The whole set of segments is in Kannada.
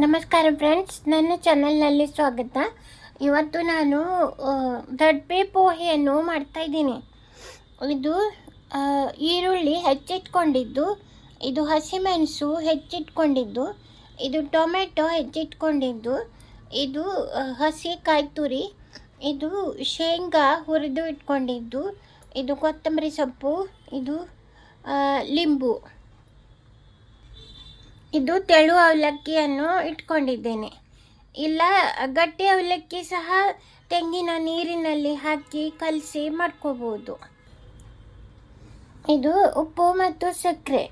ನಮಸ್ಕಾರ ಫ್ರೆಂಡ್ಸ್, ನನ್ನ ಚಾನಲ್ನಲ್ಲಿ ಸ್ವಾಗತ. ಇವತ್ತು ನಾನು ದಡ್ಪೆ ಪೋಹೆಯನ್ನು ಮಾಡ್ತಾಯಿದ್ದೀನಿ. ಇದು ಈರುಳ್ಳಿ ಹೆಚ್ಚಿಟ್ಕೊಂಡಿದ್ದು, ಇದು ಹಸಿಮೆಣಸು ಹೆಚ್ಚಿಟ್ಕೊಂಡಿದ್ದು, ಇದು ಟೊಮೆಟೊ ಹೆಚ್ಚಿಟ್ಕೊಂಡಿದ್ದು, ಇದು ಹಸಿ ಕಾಯಿ ತುರಿ, ಇದು ಶೇಂಗಾ ಹುರಿದು ಇಟ್ಕೊಂಡಿದ್ದು, ಇದು ಕೊತ್ತಂಬರಿ ಸೊಪ್ಪು, ಇದು ಲಿಂಬು, ಇದು ತೆಳು ಅವಲಕ್ಕಿಯನ್ನು ಇಟ್ಕೊಂಡಿದ್ದೇನೆ. ಇಲ್ಲ ಗಟ್ಟಿ ಅವಲಕ್ಕಿ ಸಹ ತೆಂಗಿನ ನೀರಿನಲ್ಲಿ ಹಾಕಿ ಕಲಸಿ ಮಾಡ್ಕೋಬೋದು. ಇದು ಉಪ್ಪು ಮತ್ತು ಸಕ್ಕರೆ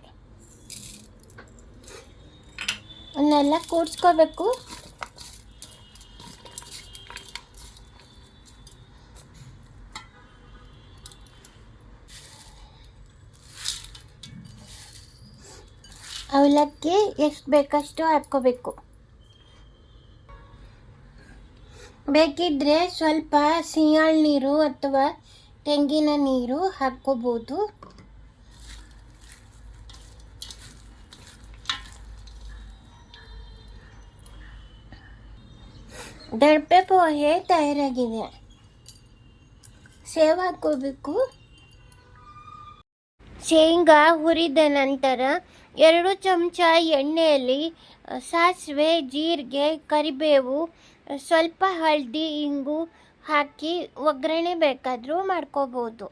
ಅವನ್ನೆಲ್ಲ ಕೂಡಿಸ್ಕೋಬೇಕು. ಅವಲಕ್ಕಿ ಎಷ್ಟು ಬೇಕಷ್ಟು ಹಾಕ್ಕೋಬೇಕು. ಬೇಕಿದ್ದರೆ ಸ್ವಲ್ಪ ಸಿಹಿಯಾಳ ನೀರು ಅಥವಾ ತೆಂಗಿನ ನೀರು ಹಾಕ್ಕೋಬೋದು. ದಡ್ಪೆ ಪೋಹೆ ತಯಾರಾಗಿದೆ. ಸೇವ್ ಹಾಕ್ಕೋಬೇಕು. ಶೇಂಗಾ ಹುರಿದ ನಂತರ 2 ಚಮಚ ಎಣ್ಣೆಯಲ್ಲಿ ಸಾಸಿವೆ, ಜೀರಿಗೆ, ಕರಿಬೇವು, ಸ್ವಲ್ಪ ಹಳದಿ, ಇಂಗು ಹಾಕಿ ಒಗ್ಗರಣೆ ಬೇಕಾದರೂ ಮಾಡ್ಕೋಬೋದು.